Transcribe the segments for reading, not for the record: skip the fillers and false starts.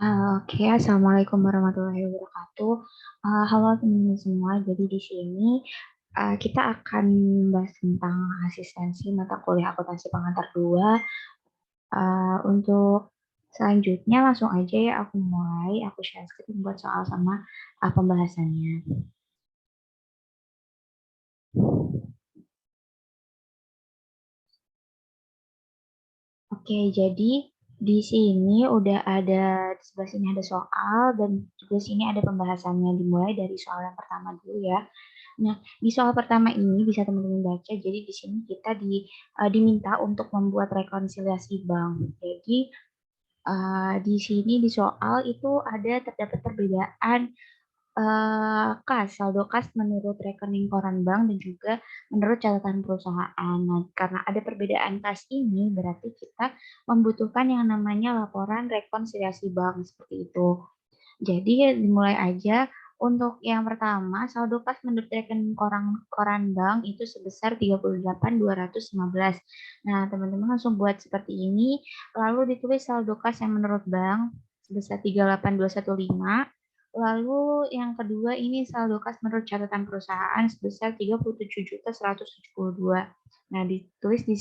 Oke, Assalamualaikum warahmatullahi wabarakatuh. Halo teman-teman semua. Jadi di sini kita akan bahas tentang asistensi mata kuliah akuntansi pengantar 2. Untuk selanjutnya langsung aja ya aku mulai. Aku share screen buat soal sama pembahasannya. Oke, jadi di sini udah ada, di sebelah sini ada soal dan juga sini ada pembahasannya. Dimulai dari soal yang pertama dulu ya. Nah, di soal pertama ini bisa teman-teman baca. Jadi di sini kita diminta untuk membuat rekonsiliasi bank. Jadi di sini di soal itu terdapat perbedaan kas, saldo kas menurut rekening koran bank dan juga menurut catatan perusahaan. Nah, karena ada perbedaan kas ini, berarti kita membutuhkan yang namanya laporan rekonsiliasi bank seperti itu. Jadi dimulai aja. Untuk yang pertama, saldo kas menurut rekening koran bank itu sebesar 38.215. Nah, teman-teman langsung buat seperti ini, lalu ditulis saldo kas yang menurut bank sebesar 38.215. Lalu yang kedua ini saldo kas menurut catatan perusahaan sebesar 37.172. Nah, ditulis di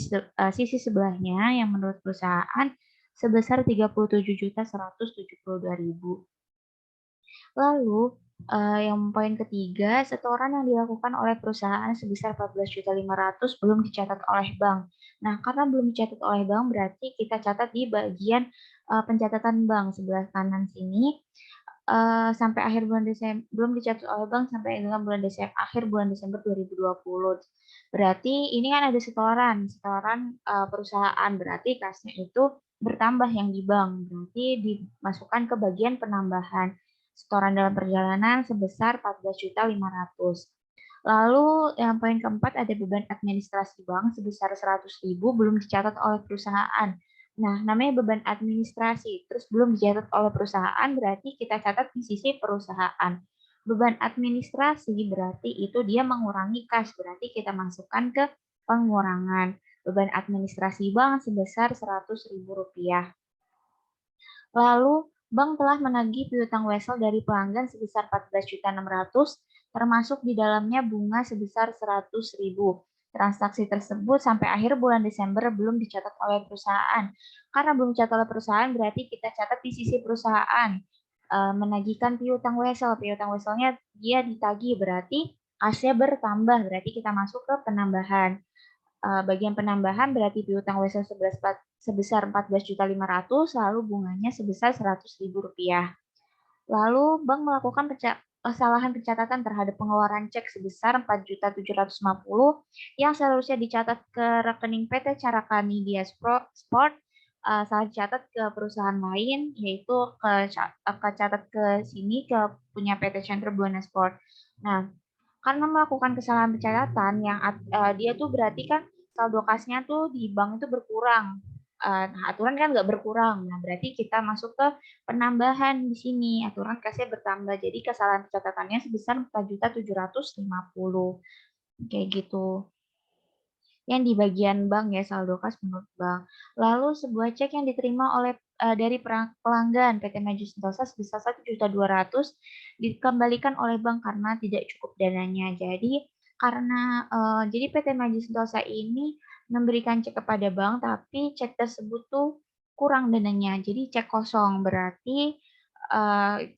sisi sebelahnya yang menurut perusahaan sebesar 37.172.000. Lalu, yang poin ketiga, setoran yang dilakukan oleh perusahaan sebesar 14.500.000 belum dicatat oleh bank. Nah, karena belum dicatat oleh bank, berarti kita catat di bagian pencatatan bank sebelah kanan sini. Sampai akhir bulan Desember, belum dicatat oleh bank sampai dengan akhir bulan Desember 2020. Berarti ini kan ada setoran perusahaan, berarti kasnya itu bertambah yang di bank, berarti dimasukkan ke bagian penambahan. Setoran dalam perjalanan sebesar 14.500.000. Lalu yang poin keempat ada beban administrasi bank sebesar 100.000 belum dicatat oleh perusahaan. Nah, namanya beban administrasi, terus belum dicatat oleh perusahaan, berarti kita catat di sisi perusahaan. Beban administrasi berarti itu dia mengurangi kas, berarti kita masukkan ke pengurangan. Beban administrasi bank sebesar Rp100.000. Lalu, bank telah menagih piutang wesel dari pelanggan sebesar 14.600.000, termasuk di dalamnya bunga sebesar 100.000. Transaksi tersebut sampai akhir bulan Desember belum dicatat oleh perusahaan. Karena belum dicatat oleh perusahaan, berarti kita catat di sisi perusahaan. Menagihkan piutang wesel. Piutang weselnya dia ditagih, berarti kasnya bertambah, berarti kita masuk ke penambahan. Bagian penambahan berarti piutang wesel sebesar 14.500.000, lalu bunganya sebesar Rp100.000. Lalu bank melakukan kesalahan pencatatan terhadap pengeluaran cek sebesar 4.750 yang seharusnya dicatat ke rekening PT Carakani Dia Sport, salah dicatat ke perusahaan lain, yaitu catat ke sini ke punya PT Chandra Buana Sport. Nah, karena melakukan kesalahan pencatatan yang dia tuh berarti kan saldo kasnya tuh di bank itu berkurang. Nah, aturan kan nggak berkurang. Nah, berarti kita masuk ke penambahan di sini. Aturan kasnya bertambah. Jadi kesalahan pencatatannya sebesar 4.750. Kayak gitu. Yang di bagian bank ya, saldo kas menurut bank. Lalu sebuah cek yang diterima oleh dari pelanggan PT Maju Sentosa sebesar 1.200.000 dikembalikan oleh bank karena tidak cukup dananya. Jadi jadi PT Maju Sentosa ini memberikan cek kepada bank, tapi cek tersebut tuh kurang dananya. Jadi cek kosong, berarti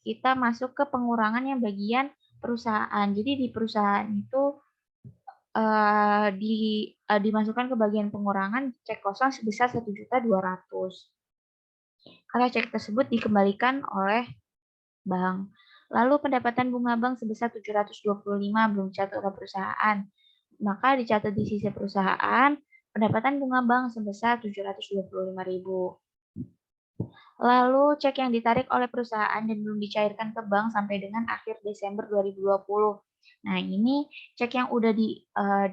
kita masuk ke pengurangan yang bagian perusahaan. Jadi di perusahaan itu dimasukkan ke bagian pengurangan cek kosong sebesar 1.200.000. Karena cek tersebut dikembalikan oleh bank. Lalu pendapatan bunga bank sebesar 725 belum dicatat oleh perusahaan. Maka dicatat di sisi perusahaan, pendapatan bunga bank sebesar 725.000. Lalu cek yang ditarik oleh perusahaan dan belum dicairkan ke bank sampai dengan akhir Desember 2020. Nah, ini cek yang udah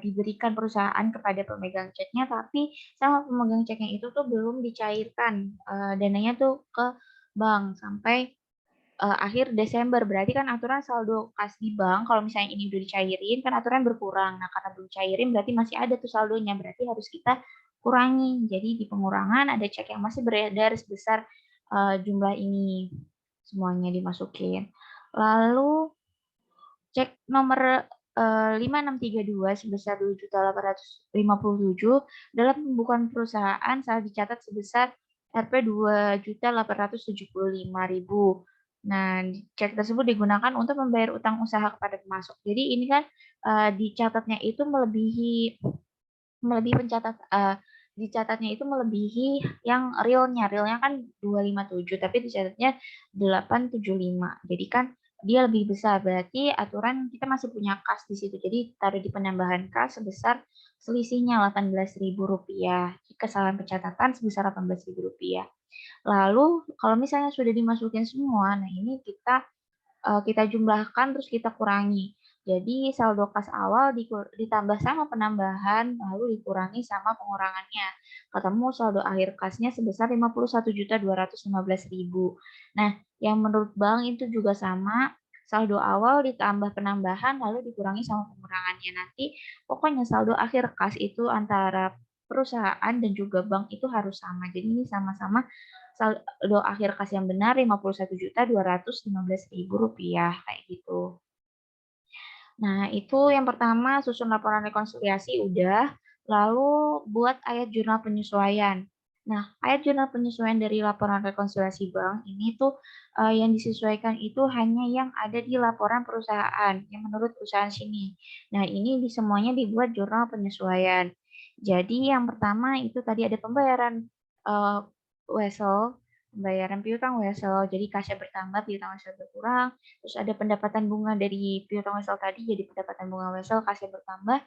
diberikan perusahaan kepada pemegang ceknya, tapi sama pemegang ceknya itu tuh belum dicairkan dananya tuh ke bank sampai akhir Desember. Berarti kan aturan saldo kas di bank, kalau misalnya ini udah dicairin, kan aturan berkurang. Nah, karena belum cairin berarti masih ada tuh saldonya, berarti harus kita kurangi. Jadi di pengurangan ada cek yang masih beredar sebesar jumlah ini. semuanya dimasukin. Lalu cek nomor 5632 sebesar 2.857 dalam pembukuan perusahaan saat dicatat sebesar Rp 2.875.000. Nah, cek tersebut digunakan untuk membayar utang usaha kepada pemasok. Jadi ini kan dicatatnya itu melebihi dicatatnya itu melebihi yang realnya. Realnya kan 257, tapi dicatatnya 875. Jadi kan dia lebih besar. Berarti aturan kita masih punya kas di situ. Jadi taruh di penambahan kas sebesar selisihnya Rp18.000. Kesalahan pencatatan sebesar Rp18.000. Lalu kalau misalnya sudah dimasukin semua, nah ini kita jumlahkan terus kita kurangi. Jadi saldo kas awal ditambah sama penambahan lalu dikurangi sama pengurangannya. Ketemu saldo akhir kasnya sebesar 51.215.000. Nah, yang menurut Bank itu juga sama, saldo awal ditambah penambahan lalu dikurangi sama pengurangannya. Nanti pokoknya saldo akhir kas itu antara perusahaan dan juga bank itu harus sama. Jadi ini sama-sama saldo akhir kas yang benar Rp51.215.000 kayak gitu. Nah, itu yang pertama susun laporan rekonsiliasi udah, lalu buat ayat jurnal penyesuaian. Nah, ayat jurnal penyesuaian dari laporan rekonsiliasi bank ini tuh yang disesuaikan itu hanya yang ada di laporan perusahaan, yang menurut perusahaan sini. Nah, ini semuanya dibuat jurnal penyesuaian. Jadi yang pertama itu tadi ada pembayaran wesel, pembayaran piutang wesel, jadi kasnya bertambah, piutang wesel berkurang. Terus ada pendapatan bunga dari piutang wesel tadi jadi pendapatan bunga wesel kasnya bertambah,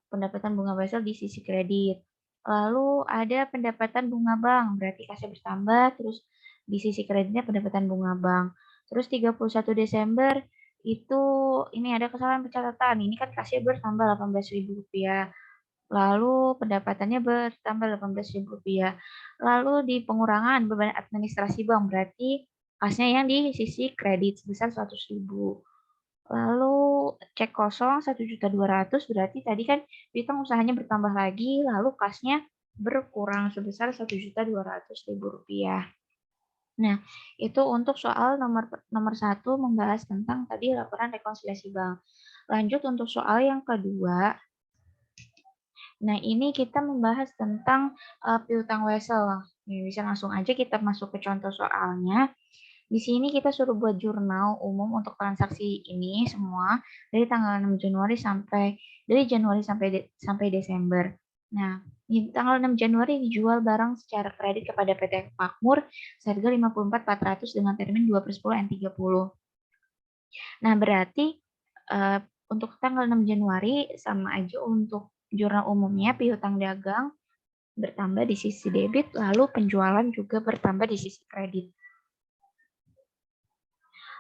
pendapatan bunga wesel di sisi kredit. Lalu ada pendapatan bunga bank, berarti kasnya bertambah, terus di sisi kreditnya pendapatan bunga bank. Terus 31 Desember itu ini ada kesalahan pencatatan. Ini kan kasnya bertambah Rp18.000. Lalu pendapatannya bertambah Rp18.000. Lalu di pengurangan beban administrasi bank berarti kasnya yang di sisi kredit sebesar 100.000. Lalu cek kosong 1.200.000 berarti tadi kan piutang usahanya bertambah lagi, lalu kasnya berkurang sebesar Rp1.200.000. Nah, itu untuk soal nomor 1 membahas tentang tadi laporan rekonsiliasi bank. Lanjut untuk soal yang kedua. Nah, ini kita membahas tentang piutang wesel. Bisa langsung aja kita masuk ke contoh soalnya. Di sini kita suruh buat jurnal umum untuk transaksi ini semua dari tanggal 6 Januari sampai Desember. Nah, di tanggal 6 Januari dijual barang secara kredit kepada PT Makmur seharga 54.400 dengan termin 2/10/30. Nah, berarti untuk tanggal 6 Januari sama aja untuk jurnal umumnya piutang dagang bertambah di sisi debit, lalu penjualan juga bertambah di sisi kredit.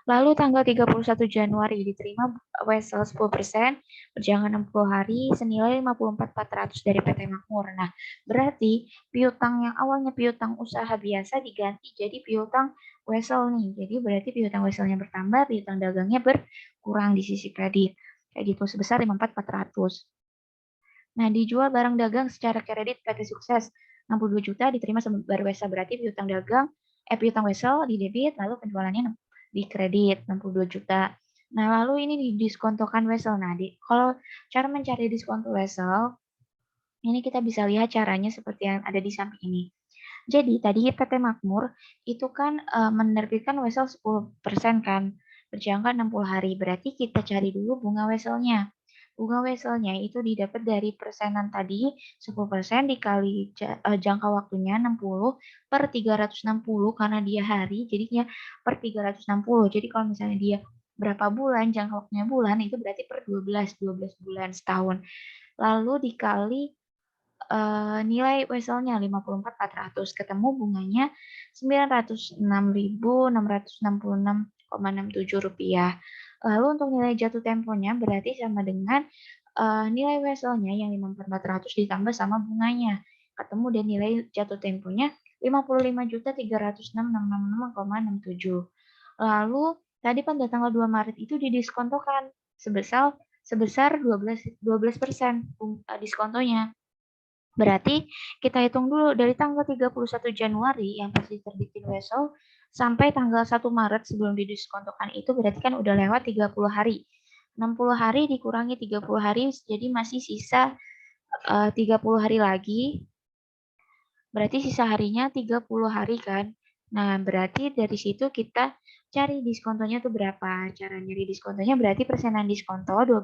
Lalu tanggal 31 Januari diterima wesel 10%, berjangka 60 hari, senilai 54.400 dari PT Makmur. Nah, berarti piutang yang awalnya piutang usaha biasa diganti jadi piutang wesel nih. Jadi berarti piutang weselnya bertambah, piutang dagangnya berkurang di sisi kredit. Kayak gitu, sebesar 54.400. Nah, dijual barang dagang secara kredit PT Sukses 62 juta diterima sebar wesel, berarti piutang wesel di debit, lalu penjualannya di kredit 62 juta. Nah, lalu ini didiskontokan wesel. Nah, kalau cara mencari diskonto wesel, ini kita bisa lihat caranya seperti yang ada di samping ini. Jadi, tadi PT Makmur itu kan menerbitkan wesel 10% kan, berjangka 60 hari. Berarti kita cari dulu bunga weselnya. Bunga weselnya itu didapat dari persenan tadi 10% dikali jangka waktunya 60 per 360 karena dia hari, jadinya per 360. Jadi kalau misalnya dia berapa bulan, jangka waktunya bulan, itu berarti per 12 bulan setahun. Lalu dikali nilai weselnya 54.400, ketemu bunganya Rp906.666,67. Lalu untuk nilai jatuh temponya berarti sama dengan nilai weselnya yang 54.400 ditambah sama bunganya. Ketemu dan nilai jatuh temponya 55.306.666,67. Lalu tadi pada tanggal 2 Maret itu didiskontokan sebesar 12% diskontonya. Berarti kita hitung dulu dari tanggal 31 Januari yang pasti terbitin wesel sampai tanggal 1 Maret sebelum didiskontokan itu berarti kan udah lewat 30 hari. 60 hari dikurangi 30 hari jadi masih sisa 30 hari lagi. Berarti sisa harinya 30 hari kan. Nah, berarti dari situ kita cari diskontonya tuh berapa. Cara nyari diskontonya berarti persenan diskonto 12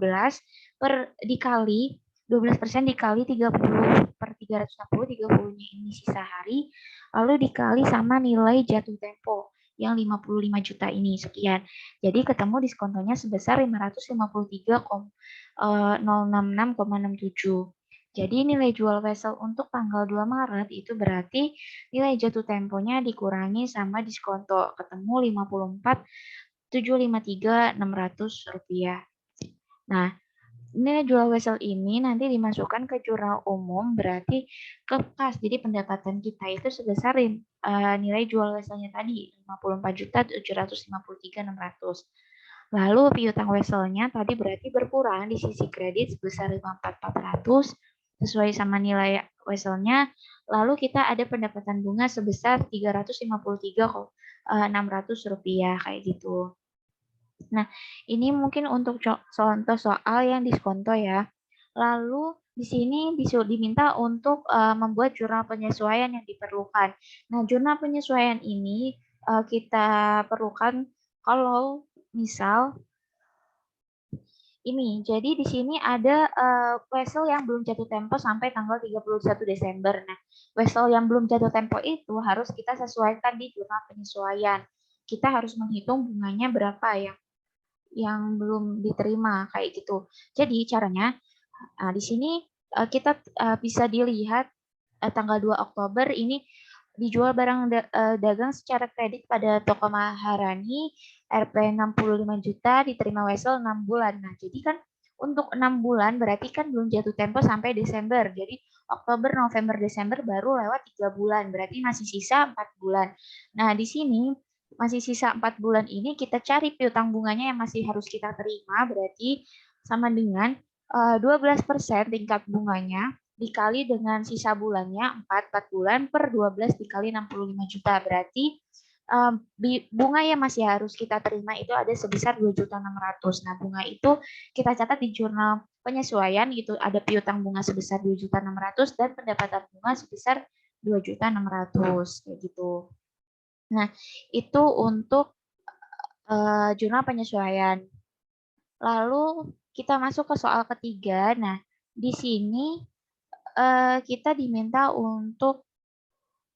dikali 12% dikali 30 per 360, 30-nya ini sisa hari, lalu dikali sama nilai jatuh tempo yang 55 juta ini sekian. Jadi ketemu diskontonya sebesar 553,066,67. Jadi nilai jual vessel untuk tanggal 2 Maret itu berarti nilai jatuh temponya dikurangi sama diskonto, ketemu 54.753.600 rupiah. Nah, nilai jual vessel ini nanti dimasukkan ke jurnal umum berarti ke kas. Jadi pendapatan kita itu sebesar nilai jual vesselnya tadi 54.753.600. Lalu piutang vesselnya tadi berarti berkurang di sisi kredit sebesar 54.400 sesuai sama nilai vesselnya. Lalu kita ada pendapatan bunga sebesar 353.600 rupiah kayak gitu. Nah, ini mungkin untuk contoh soal yang diskonto ya. Lalu di sini diminta untuk membuat jurnal penyesuaian yang diperlukan. Nah, jurnal penyesuaian ini kita perlukan kalau misal ini. Jadi di sini ada vessel yang belum jatuh tempo sampai tanggal 31 Desember. Nah, vessel yang belum jatuh tempo itu harus kita sesuaikan di jurnal penyesuaian. Kita harus menghitung bunganya berapa yang belum diterima kayak gitu. Jadi caranya di sini kita bisa dilihat tanggal 2 Oktober ini dijual barang dagang secara kredit pada toko Maharani Rp 65 juta diterima wesel 6 bulan. Nah, jadi kan untuk 6 bulan berarti kan belum jatuh tempo sampai Desember. Jadi Oktober, November, Desember baru lewat 3 bulan. Berarti masih sisa 4 bulan. Nah, di sini masih sisa 4 bulan ini kita cari piutang bunganya yang masih harus kita terima berarti sama dengan 12% tingkat bunganya dikali dengan sisa bulannya 4 bulan per 12 dikali 65 juta. Berarti bunga yang masih harus kita terima itu ada sebesar 2.600.000. Nah, bunga itu kita catat di jurnal penyesuaian gitu, ada piutang bunga sebesar 2.600.000 dan pendapatan bunga sebesar 2.600.000 kayak gitu. Nah, itu untuk jurnal penyesuaian. Lalu kita masuk ke soal ketiga. Nah, di sini kita diminta untuk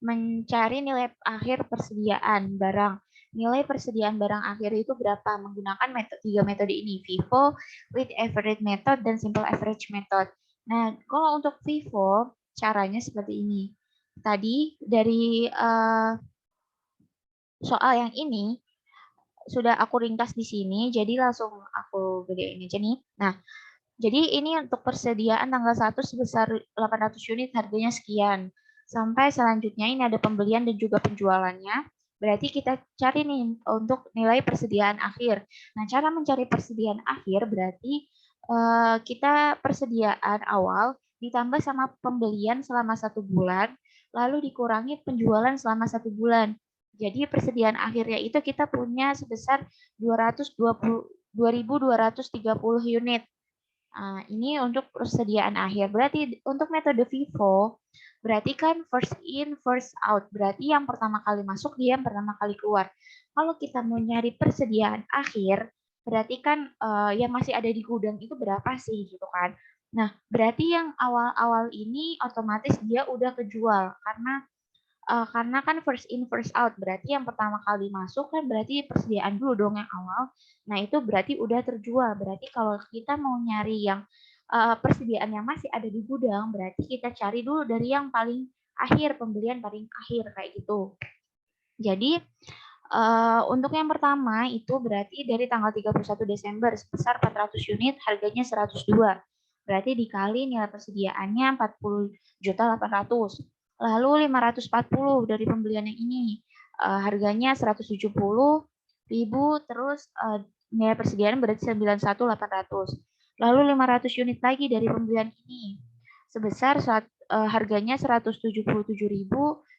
mencari nilai akhir persediaan barang. Nilai persediaan barang akhir itu berapa? Menggunakan tiga metode ini, FIFO, weighted average method, dan simple average method. Nah, kalau untuk FIFO, caranya seperti ini. Tadi dari soal yang ini, sudah aku ringkas di sini, jadi langsung aku gedein aja nih. Nah, jadi ini untuk persediaan tanggal 1 sebesar 800 unit harganya sekian. Sampai selanjutnya ini ada pembelian dan juga penjualannya. Berarti kita cari nih untuk nilai persediaan akhir. Nah, cara mencari persediaan akhir berarti kita persediaan awal ditambah sama pembelian selama 1 bulan, lalu dikurangi penjualan selama 1 bulan. Jadi persediaan akhirnya itu kita punya sebesar 2.230 unit. Nah, ini untuk persediaan akhir. Berarti untuk metode FIFO, berarti kan first in, first out. Berarti yang pertama kali masuk, dia yang pertama kali keluar. Kalau kita mau nyari persediaan akhir, berarti kan yang masih ada di gudang itu berapa sih gitu kan. Nah, berarti yang awal-awal ini otomatis dia udah kejual. Karena kan first in first out berarti yang pertama kali masuk kan berarti persediaan dulu dong yang awal. Nah itu berarti udah terjual. Berarti kalau kita mau nyari yang persediaan yang masih ada di gudang berarti kita cari dulu dari yang paling akhir, pembelian paling akhir kayak gitu. Jadi untuk yang pertama itu berarti dari tanggal 31 Desember sebesar 400 unit harganya 102. Berarti dikali nilai persediaannya 40.800.000. Lalu 540 dari pembelian yang ini harganya 170.000, terus nilai persediaan berarti 91.800. Lalu 500 unit lagi dari pembelian ini sebesar harganya 177.000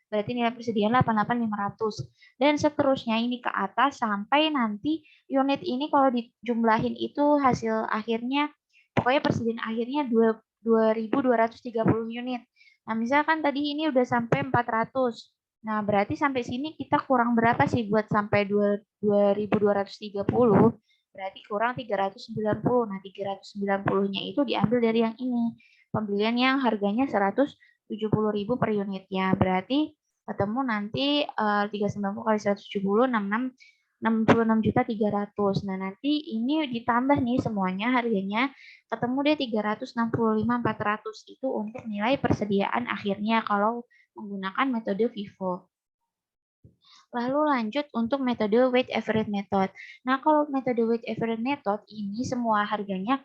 berarti nilai persediaan 88.500. Dan seterusnya ini ke atas sampai nanti unit ini kalau dijumlahin itu hasil akhirnya, pokoknya persediaan akhirnya 2.230 unit. Nah, misalkan tadi ini udah sampai 400. Nah, berarti sampai sini kita kurang berapa sih buat sampai 2.230? Berarti kurang 390. Nah, 390-nya itu diambil dari yang ini. Pembelian yang harganya 170.000 per unitnya. Berarti ketemu nanti 390 kali 170, 66.300. Nah, nanti ini ditambah nih semuanya harganya ketemu deh 365.400 itu untuk nilai persediaan akhirnya kalau menggunakan metode FIFO. Lalu lanjut untuk metode weight average method. Nah, kalau metode weight average method ini semua harganya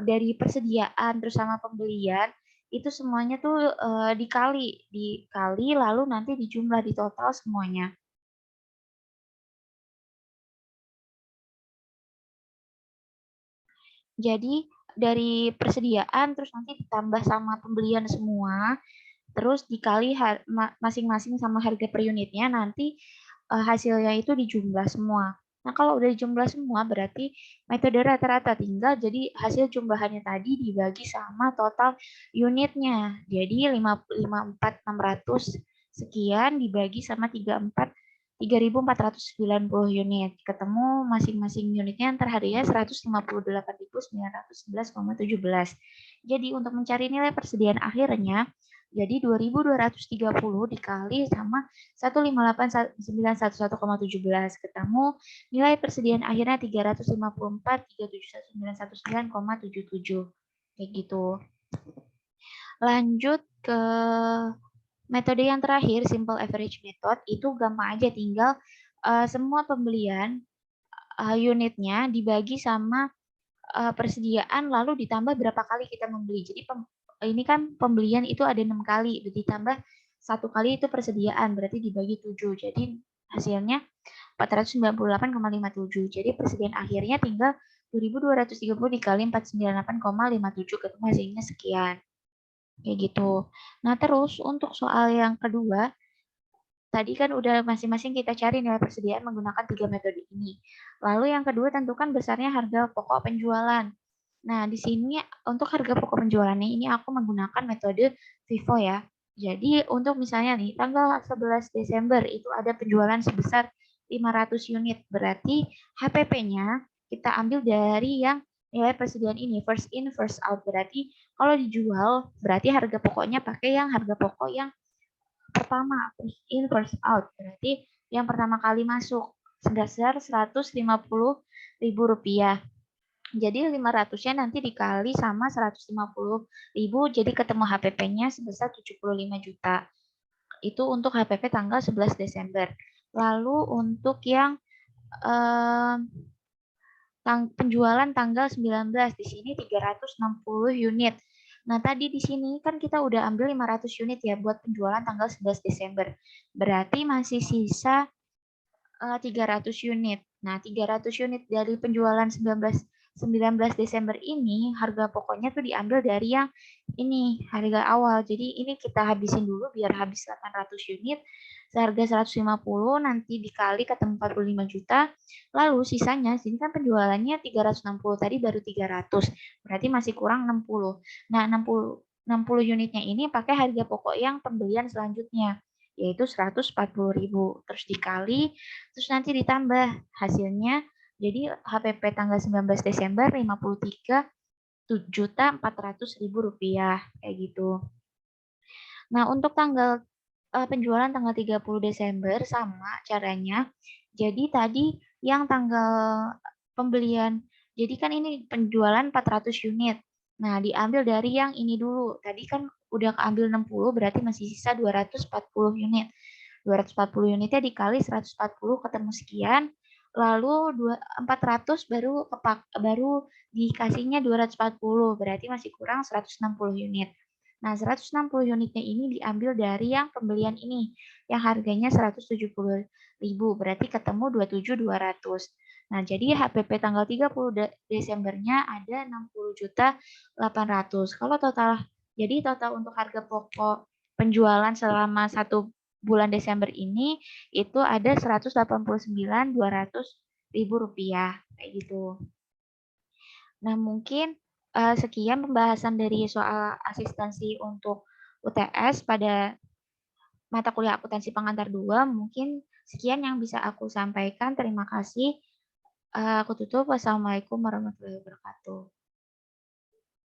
dari persediaan terus sama pembelian itu semuanya tuh dikali lalu nanti dijumlah di total semuanya. Jadi dari persediaan terus nanti ditambah sama pembelian semua, terus dikali masing-masing sama harga per unitnya, nanti hasilnya itu dijumlah semua. Nah, kalau udah dijumlah semua berarti metode rata-rata, tinggal jadi hasil jumlahannya tadi dibagi sama total unitnya. Jadi 54.600 sekian dibagi sama 3.490 unit. Ketemu masing-masing unitnya antar harinya 158.911,17. Jadi untuk mencari nilai persediaan akhirnya, jadi 2.230 dikali sama 158.911,17. Ketemu nilai persediaan akhirnya 354.371.919,77. Kayak gitu. Lanjut ke metode yang terakhir, simple average method, itu gampang aja, tinggal semua pembelian unitnya dibagi sama persediaan lalu ditambah berapa kali kita membeli. Jadi ini kan pembelian itu ada 6 kali, ditambah 1 kali itu persediaan, berarti dibagi 7. Jadi hasilnya 498,57. Jadi persediaan akhirnya tinggal 2.230 dikali 498,57, ketemu hasilnya sekian. Kayak gitu. Nah, terus untuk soal yang kedua, tadi kan udah masing-masing kita cari nilai persediaan menggunakan 3 metode ini. Lalu yang kedua tentukan besarnya harga pokok penjualan. Nah, di sini untuk harga pokok penjualannya ini aku menggunakan metode FIFO ya. Jadi untuk misalnya nih tanggal 11 Desember itu ada penjualan sebesar 500 unit. Berarti HPP-nya kita ambil dari yang nilai persediaan ini, first in first out. Berarti kalau dijual berarti harga pokoknya pakai yang harga pokok yang pertama, first in first out. Berarti yang pertama kali masuk sebesar Rp150.000. Jadi 500-nya nanti dikali sama 150.000, jadi ketemu HPP-nya sebesar 75 juta. Itu untuk HPP tanggal 11 Desember. Lalu untuk yang penjualan tanggal 19, di sini 360 unit. Nah, tadi di sini kan kita udah ambil 500 unit ya buat penjualan tanggal 11 Desember. Berarti masih sisa 300 unit. Nah, 300 unit dari penjualan 19 Desember ini, harga pokoknya tuh diambil dari yang ini, harga awal. Jadi ini kita habisin dulu biar habis 800 unit, seharga 150, nanti dikali ketemu 45 juta, lalu sisanya, sini kan penjualannya 360, tadi baru 300, berarti masih kurang 60. Nah, 60 unitnya ini pakai harga pokok yang pembelian selanjutnya, yaitu 140.000, terus dikali, terus nanti ditambah hasilnya, jadi HPP tanggal 19 Desember 53.400.000 rupiah, kayak gitu. Nah, untuk tanggal penjualan tanggal 30 Desember sama caranya. Jadi tadi yang tanggal pembelian, jadi kan ini penjualan 400 unit. Nah, diambil dari yang ini dulu. Tadi kan udah keambil 60, berarti masih sisa 240 unit. 240 unitnya dikali 140 ketemu sekian, lalu 400 baru dikasihnya 240, berarti masih kurang 160 unit. Nah, 160 unitnya ini diambil dari yang pembelian ini, yang harganya 170.000, berarti ketemu 27.200. Nah, jadi HPP tanggal 30 Desembernya ada 60.800. Kalau total, jadi total untuk harga pokok penjualan selama bulan Desember ini itu ada Rp189.200.000 kayak gitu. Nah, mungkin sekian pembahasan dari soal asistensi untuk UTS pada mata kuliah akuntansi pengantar 2. Mungkin sekian yang bisa aku sampaikan. Terima kasih. Aku tutup. Wassalamualaikum warahmatullahi wabarakatuh.